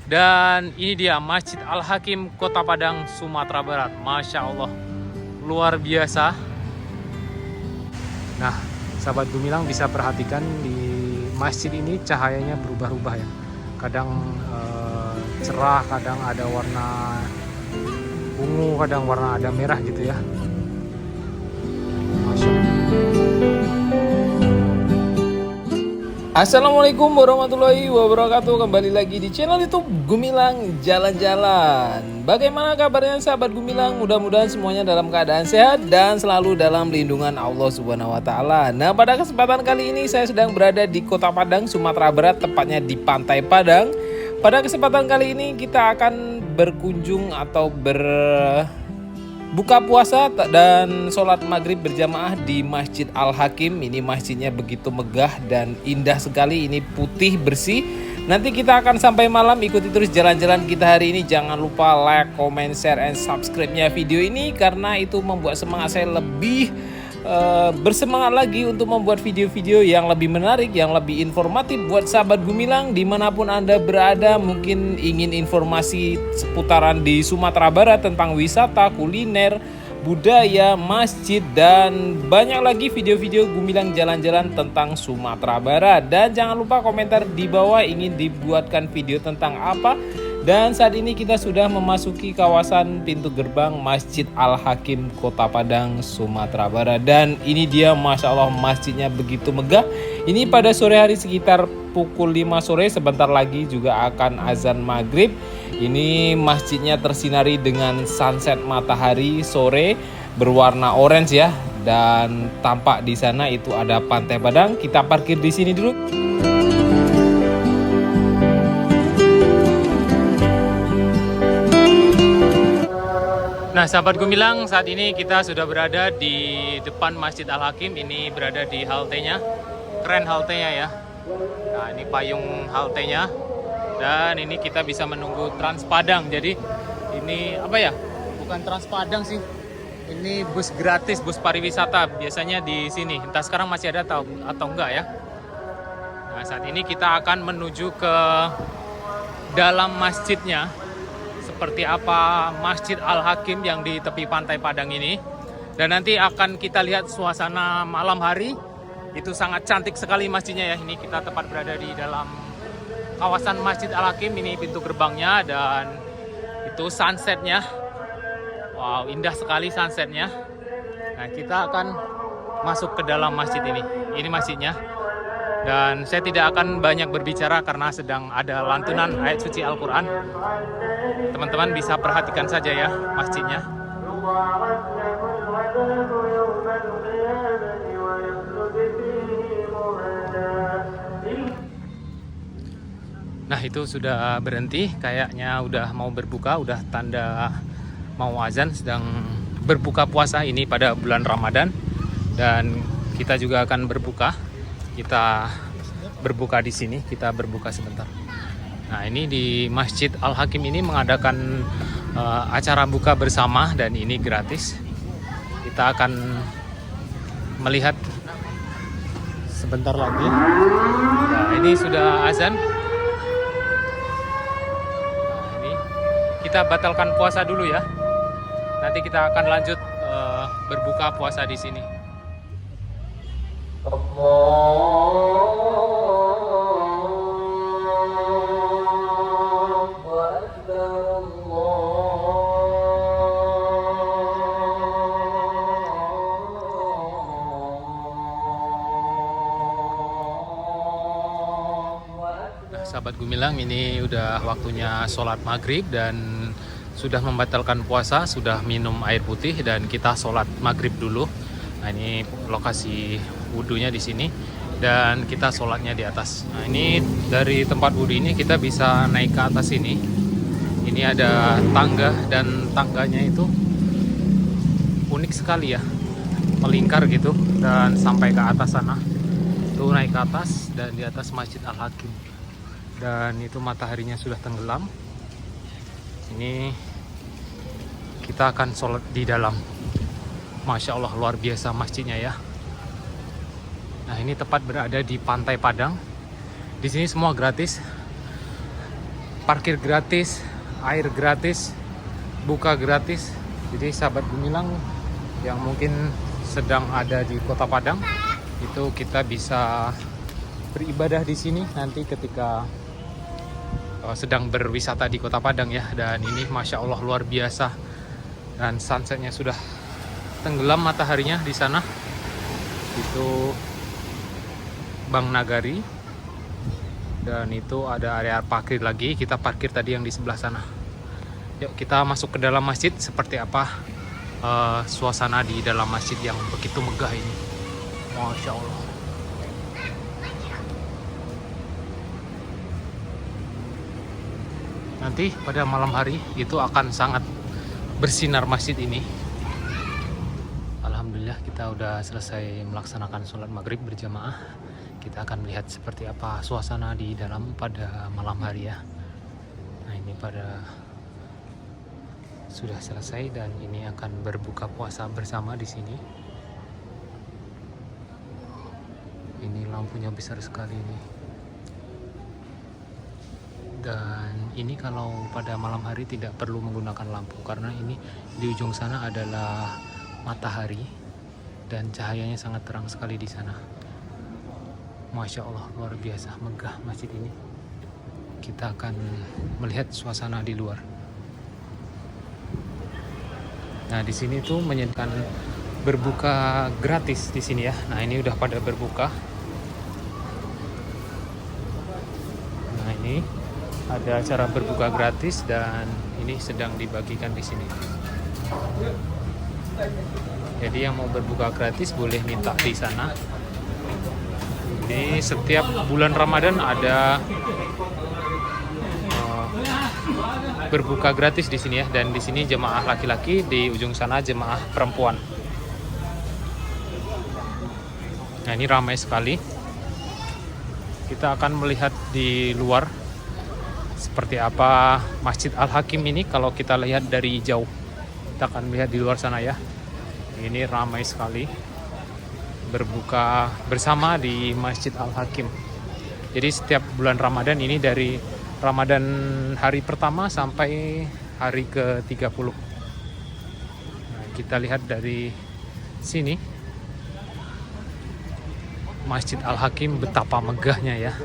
Dan ini dia Masjid Al-Hakim Kota Padang, Sumatera Barat. Masya Allah, luar biasa. Nah, sahabat Gumilang bisa perhatikan di masjid ini cahayanya berubah-ubah ya. Kadang cerah, kadang ada warna ungu, kadang warna ada merah gitu ya. Masya Allah. Assalamualaikum warahmatullahi wabarakatuh. Kembali lagi di channel YouTube Gumilang Jalan-Jalan. Bagaimana kabarnya sahabat Gumilang? Mudah-mudahan semuanya dalam keadaan sehat dan selalu dalam lindungan Allah Subhanahu wa taala. Nah, pada kesempatan kali ini saya sedang berada di Kota Padang, Sumatera Barat, tepatnya di Pantai Padang. Pada kesempatan kali ini kita akan berkunjung atau buka puasa dan sholat maghrib berjamaah di Masjid Al-Hakim. Ini masjidnya begitu megah dan indah sekali. Ini putih bersih. Nanti kita akan sampai malam. Ikuti terus jalan-jalan kita hari ini. Jangan lupa like, comment, share, and subscribe-nya video ini, karena itu membuat semangat saya lebih bersemangat lagi untuk membuat video-video yang lebih menarik, yang lebih informatif buat sahabat Gumilang dimanapun Anda berada. Mungkin ingin informasi seputaran di Sumatera Barat tentang wisata, kuliner, budaya, masjid, dan banyak lagi video-video Gumilang jalan-jalan tentang Sumatera Barat. Dan jangan lupa komentar di bawah ingin dibuatkan video tentang apa. Dan saat ini kita sudah memasuki kawasan pintu gerbang Masjid Al-Hakim Kota Padang, Sumatera Barat. Dan ini dia, Masya Allah, masjidnya begitu megah. Ini pada sore hari sekitar pukul 5 sore, sebentar lagi juga akan azan maghrib. Ini masjidnya tersinari dengan sunset matahari sore berwarna orange ya. Dan tampak di sana itu ada Pantai Padang. Kita parkir di sini dulu. Nah, sahabat Gumilang, saat ini kita sudah berada di depan Masjid Al-Hakim. Ini berada di haltenya. Keren haltenya ya. Nah, ini payung haltenya. Dan ini kita bisa menunggu Trans Padang. Jadi ini apa ya? Bukan Trans Padang sih. Ini bus gratis, bus pariwisata. Biasanya di sini. Entah sekarang masih ada atau enggak ya. Nah, saat ini kita akan menuju ke dalam masjidnya. Seperti apa Masjid Al-Hakim yang di tepi Pantai Padang ini. Dan nanti akan kita lihat suasana malam hari. Itu sangat cantik sekali masjidnya ya. Ini kita tepat berada di dalam kawasan Masjid Al-Hakim. Ini pintu gerbangnya dan itu sunsetnya. Wow, indah sekali sunsetnya. Nah, kita akan masuk ke dalam masjid ini. Ini masjidnya. Dan saya tidak akan banyak berbicara karena sedang ada lantunan ayat suci Al-Quran. Teman-teman bisa perhatikan saja ya masjidnya. Nah, itu sudah berhenti. Kayaknya udah mau berbuka. Udah tanda mau azan, sedang berbuka puasa ini pada bulan Ramadan. Dan kita juga akan berbuka. Kita berbuka di sini, kita berbuka sebentar. Nah, ini di Masjid Al-Hakim ini mengadakan acara buka bersama dan ini gratis. Kita akan melihat sebentar lagi. Nah, ini sudah azan. Nah, ini kita batalkan puasa dulu ya. Nanti kita akan lanjut berbuka puasa di sini. Nah, sahabat Gumilang, ini udah waktunya sholat maghrib dan sudah membatalkan puasa, sudah minum air putih dan kita sholat maghrib dulu. Nah, ini lokasi wudhunya di sini dan kita sholatnya di atas. Nah, ini dari tempat wudhu ini kita bisa naik ke atas ini. Ini ada tangga dan tangganya itu unik sekali ya, melingkar gitu dan sampai ke atas sana. Itu naik ke atas dan di atas Masjid Al-Hakim. Dan itu mataharinya sudah tenggelam. Ini kita akan sholat di dalam. Masya Allah, luar biasa masjidnya ya. Nah, ini tepat berada di Pantai Padang. Di sini semua gratis. parkir gratis, air gratis, buka gratis. Jadi sahabat Gumilang yang mungkin sedang ada di Kota Padang, itu kita bisa beribadah di sini nanti ketika sedang berwisata di Kota Padang ya. Dan ini Masya Allah luar biasa, dan sunsetnya sudah tenggelam mataharinya di sana. Itu Bank Nagari, dan itu ada area parkir lagi. Kita parkir tadi yang di sebelah sana. Yuk kita masuk ke dalam masjid, seperti apa suasana di dalam masjid yang begitu megah ini. Masya Allah. Nanti pada malam hari itu akan sangat bersinar masjid ini. Alhamdulillah kita udah selesai melaksanakan sholat maghrib berjamaah. Kita akan melihat seperti apa suasana di dalam pada malam hari ya. Nah ini pada sudah selesai, dan ini akan berbuka puasa bersama di sini. Ini lampunya besar sekali nih. Dan ini kalau pada malam hari tidak perlu menggunakan lampu, karena ini di ujung sana adalah matahari dan cahayanya sangat terang sekali di sana. Masya Allah luar biasa megah masjid ini. Kita akan melihat suasana di luar. Nah di sini tuh menyediakan berbuka gratis di sini ya. Nah ini udah pada berbuka. Nah ini ada acara berbuka gratis, dan ini sedang dibagikan di sini. Jadi yang mau berbuka gratis boleh minta di sana. Ini setiap bulan Ramadan ada berbuka gratis di sini ya, dan di sini jemaah laki-laki, di ujung sana jemaah perempuan. Nah ini ramai sekali. Kita akan melihat di luar seperti apa Masjid Al-Hakim ini kalau kita lihat dari jauh. Kita akan melihat di luar sana ya. Ini ramai sekali berbuka bersama di Masjid Al-Hakim. Jadi setiap bulan Ramadan ini, dari Ramadan hari pertama sampai hari ke-30. Nah, kita lihat dari sini Masjid Al-Hakim betapa megahnya ya.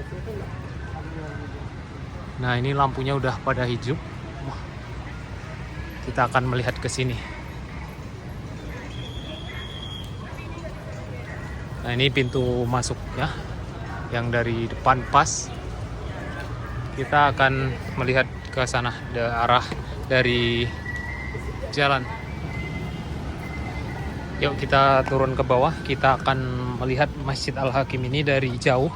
Nah, ini lampunya udah pada hijau. Kita akan melihat ke sini. Nah, ini pintu masuknya yang dari depan pas. Kita akan melihat ke sana, arah dari jalan. Yuk kita turun ke bawah. Kita akan melihat Masjid Al-Hakim ini dari jauh.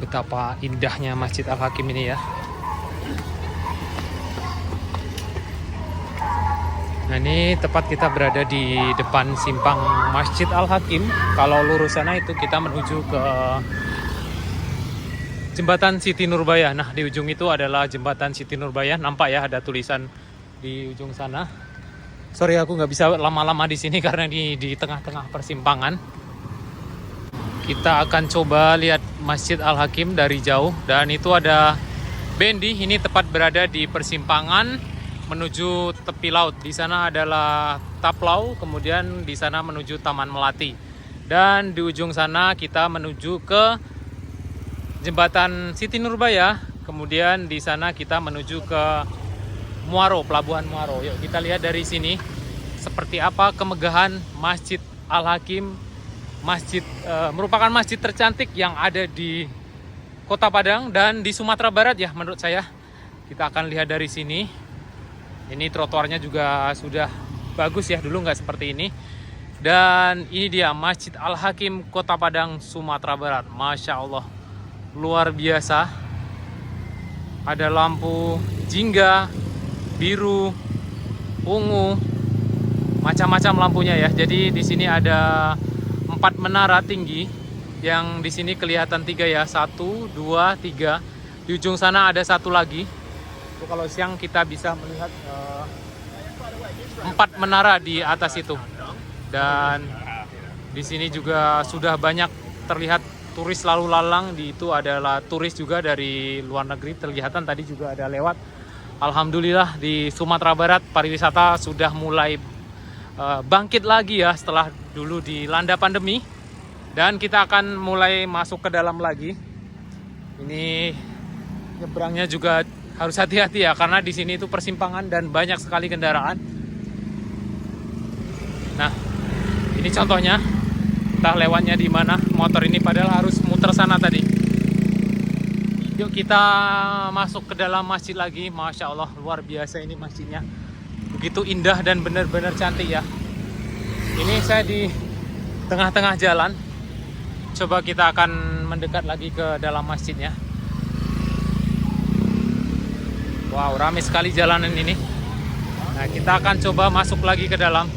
Betapa indahnya Masjid Al-Hakim ini ya. Nah ini tepat kita berada di depan simpang Masjid Al-Hakim. Kalau lurus sana itu kita menuju ke Jembatan Siti Nurbaya. Nah di ujung itu adalah Jembatan Siti Nurbaya. Nampak ya ada tulisan di ujung sana. Sorry aku nggak bisa lama-lama di sini karena di tengah-tengah persimpangan. Kita akan coba lihat Masjid Al-Hakim dari jauh. Dan itu ada Bendi. Ini tepat berada di persimpangan menuju tepi laut. Di sana adalah Taplau. Kemudian di sana menuju Taman Melati. Dan di ujung sana kita menuju ke Jembatan Siti Nurbaya. Kemudian di sana kita menuju ke Muaro, Pelabuhan Muaro. Yuk kita lihat dari sini seperti apa kemegahan Masjid Al-Hakim. Merupakan masjid tercantik yang ada di Kota Padang dan di Sumatera Barat ya menurut saya. Kita akan lihat dari sini. Ini trotoarnya juga sudah bagus ya, dulu nggak seperti ini. Dan ini dia Masjid Al-Hakim Kota Padang, Sumatera Barat. Masya Allah luar biasa. Ada lampu jingga, biru, ungu, macam-macam lampunya ya. Jadi di sini ada 4 menara tinggi yang di sini kelihatan 3 ya. 1, 2, 3. Di ujung sana ada 1 lagi. Itu kalau siang kita bisa melihat 4 menara di atas itu. Dan di sini juga sudah banyak terlihat turis lalu lalang. Itu adalah turis juga dari luar negeri, kelihatan tadi juga ada lewat. Alhamdulillah di Sumatera Barat pariwisata sudah mulai bangkit lagi ya setelah dulu dilanda pandemi, dan kita akan mulai masuk ke dalam lagi. Ini nyebrangnya juga harus hati-hati ya, karena di sini itu persimpangan dan banyak sekali kendaraan. Nah, ini contohnya, entah lewatnya di mana motor ini, padahal harus muter sana tadi. Yuk kita masuk ke dalam masjid lagi. Masya Allah, luar biasa ini masjidnya. Begitu indah dan benar-benar cantik ya. Ini saya di tengah-tengah jalan. Coba kita akan mendekat lagi ke dalam masjidnya. Wow, ramai sekali jalanan ini. Nah, kita akan coba masuk lagi ke dalam.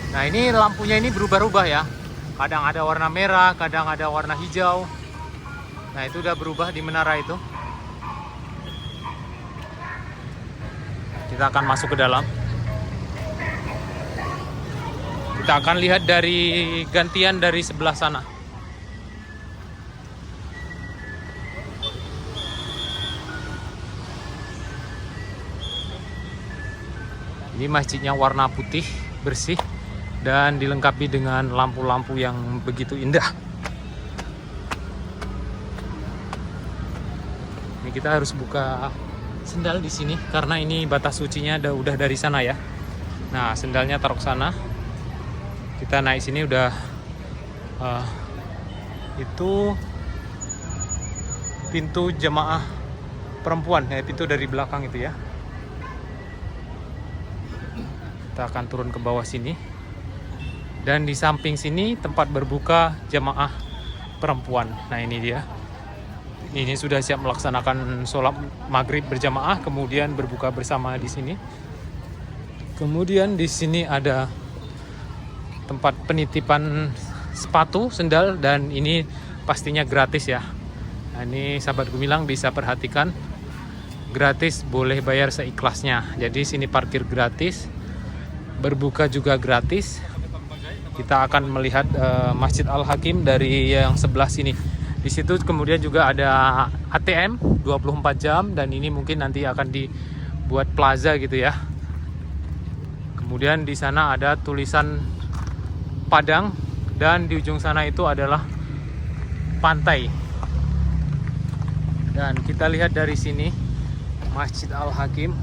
Nah, ini lampunya ini berubah-ubah ya. Kadang ada warna merah, kadang ada warna hijau. Nah, itu udah berubah di menara itu. Kita akan masuk ke dalam. Kita akan lihat dari gantian dari sebelah sana. Ini masjidnya warna putih, bersih, dan dilengkapi dengan lampu-lampu yang begitu indah. Ini kita harus buka sendal di sini karena ini batas sucinya udah dari sana ya. Nah, sendalnya taruh sana. Kita naik sini udah itu pintu jemaah perempuan ya, pintu dari belakang itu ya. Kita akan turun ke bawah sini. Dan di samping sini tempat berbuka jemaah perempuan. Nah, ini dia. Ini sudah siap melaksanakan sholat maghrib berjamaah, kemudian berbuka bersama di sini. Kemudian di sini ada tempat penitipan sepatu, sendal, dan ini pastinya gratis ya. Nah, ini sahabat Gumilang bisa perhatikan, gratis, boleh bayar seikhlasnya. Jadi sini parkir gratis, berbuka juga gratis. Kita akan melihat Masjid Al-Hakim dari yang sebelah sini. Di situ kemudian juga ada ATM 24 jam, dan ini mungkin nanti akan dibuat plaza gitu ya. Kemudian di sana ada tulisan Padang, dan di ujung sana itu adalah pantai. Dan kita lihat dari sini Masjid Al-Hakim.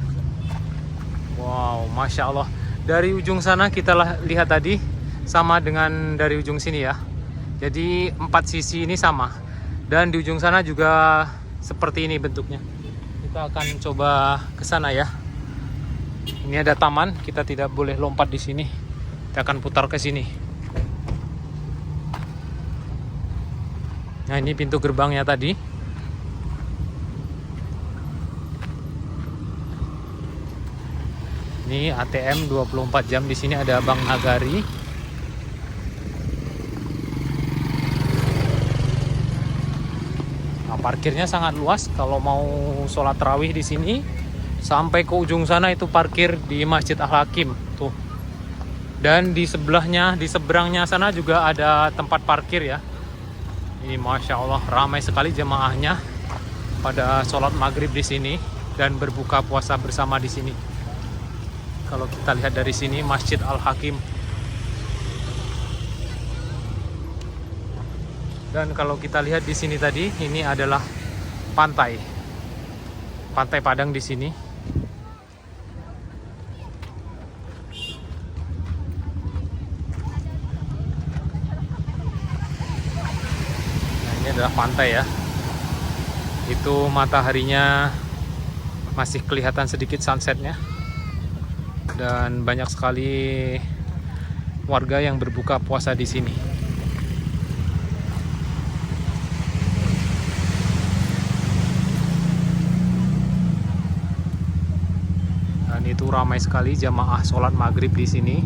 Wow, Masya Allah. Dari ujung sana kita lihat tadi sama dengan dari ujung sini ya. Jadi 4 sisi ini sama. Dan di ujung sana juga seperti ini bentuknya. Kita akan coba ke sana ya. Ini ada taman, kita tidak boleh lompat di sini. Kita akan putar ke sini. Nah, ini pintu gerbangnya tadi. Ini ATM 24 jam. Di sini ada Bank Nagari. Parkirnya sangat luas. Kalau mau sholat tarawih di sini sampai ke ujung sana itu parkir di Masjid Al-Hakim tuh. Dan di sebelahnya, di seberangnya sana juga ada tempat parkir ya. Ini Masya Allah ramai sekali jemaahnya pada sholat maghrib di sini dan berbuka puasa bersama di sini. Kalau kita lihat dari sini Masjid Al-Hakim. Dan kalau kita lihat di sini tadi, ini adalah pantai. Pantai Padang di sini. Nah, ini adalah pantai ya. Itu mataharinya masih kelihatan sedikit sunsetnya. Dan banyak sekali warga yang berbuka puasa di sini. Itu ramai sekali jamaah sholat maghrib di sini.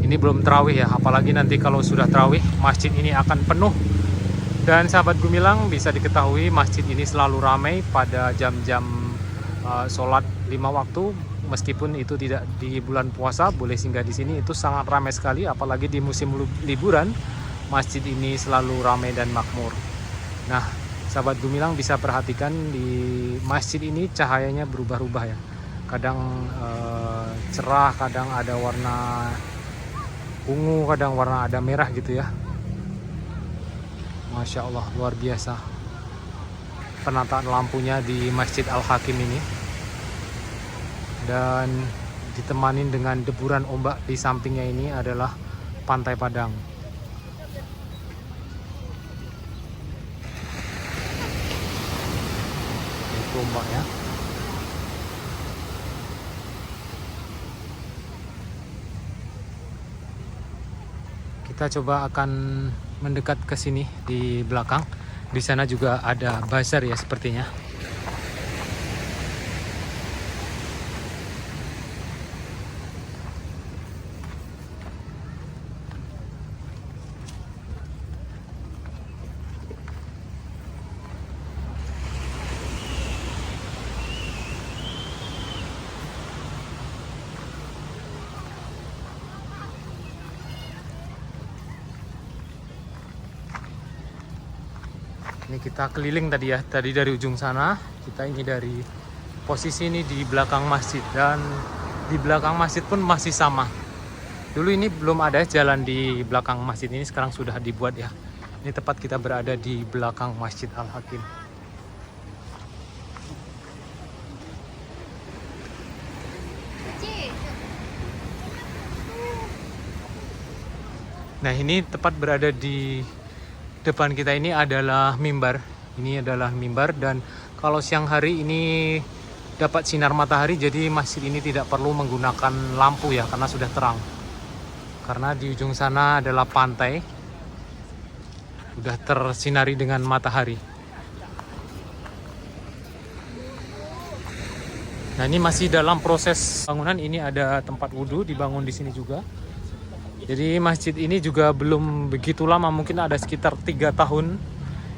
Ini belum tarawih ya, apalagi nanti kalau sudah tarawih masjid ini akan penuh. Dan sahabat Gumilang bisa diketahui masjid ini selalu ramai pada jam-jam sholat 5 waktu, meskipun itu tidak di bulan puasa, boleh singgah di sini. Itu sangat ramai sekali, apalagi di musim liburan. Masjid ini selalu ramai dan makmur. Nah, sahabat Gumilang bisa perhatikan di masjid ini cahayanya berubah-ubah ya. Kadang cerah, kadang ada warna ungu, kadang warna ada merah gitu ya. Masya Allah, luar biasa penataan lampunya di Masjid Al-Hakim ini. Dan ditemani dengan deburan ombak. Di sampingnya ini adalah Pantai Padang. Itu ombaknya. Kita coba akan mendekat ke sini di belakang. Di sana juga ada bazar ya sepertinya. Ini kita keliling tadi ya, tadi dari ujung sana, kita ini dari posisi ini di belakang masjid, dan di belakang masjid pun masih sama. Dulu ini belum ada jalan di belakang masjid ini, sekarang sudah dibuat ya. Ini tepat kita berada di belakang Masjid Al-Hakim. Nah, ini tepat berada di depan kita ini adalah mimbar. Ini adalah mimbar, dan kalau siang hari ini dapat sinar matahari, jadi masjid ini tidak perlu menggunakan lampu ya, karena sudah terang. Karena di ujung sana adalah pantai, sudah tersinari dengan matahari. Nah, ini masih dalam proses bangunan. Ini ada tempat wudhu dibangun di sini juga. Jadi masjid ini juga belum begitu lama, mungkin ada sekitar 3 tahun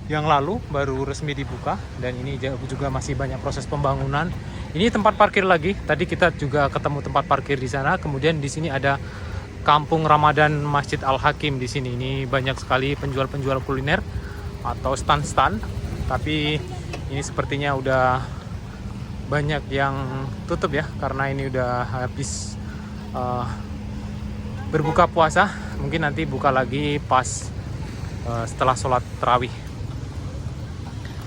yang lalu baru resmi dibuka, dan ini juga masih banyak proses pembangunan. Ini tempat parkir lagi. Tadi kita juga ketemu tempat parkir di sana. Kemudian di sini ada Kampung Ramadan Masjid Al-Hakim di sini. Ini banyak sekali penjual-penjual kuliner atau stand-stand. Tapi ini sepertinya udah banyak yang tutup ya, karena ini udah habis berbuka puasa. Mungkin nanti buka lagi pas setelah sholat tarawih.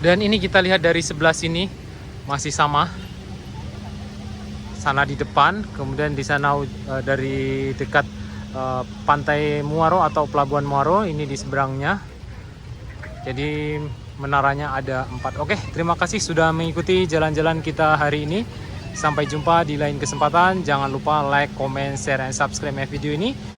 Dan ini kita lihat dari sebelah sini masih sama. Sana di depan, kemudian di sana dari dekat Pantai Muaro atau Pelabuhan Muaro, ini di seberangnya. Jadi menaranya ada 4. Oke, terima kasih sudah mengikuti jalan-jalan kita hari ini. Sampai jumpa di lain kesempatan. Jangan lupa like, comment, share, dan subscribe video ini.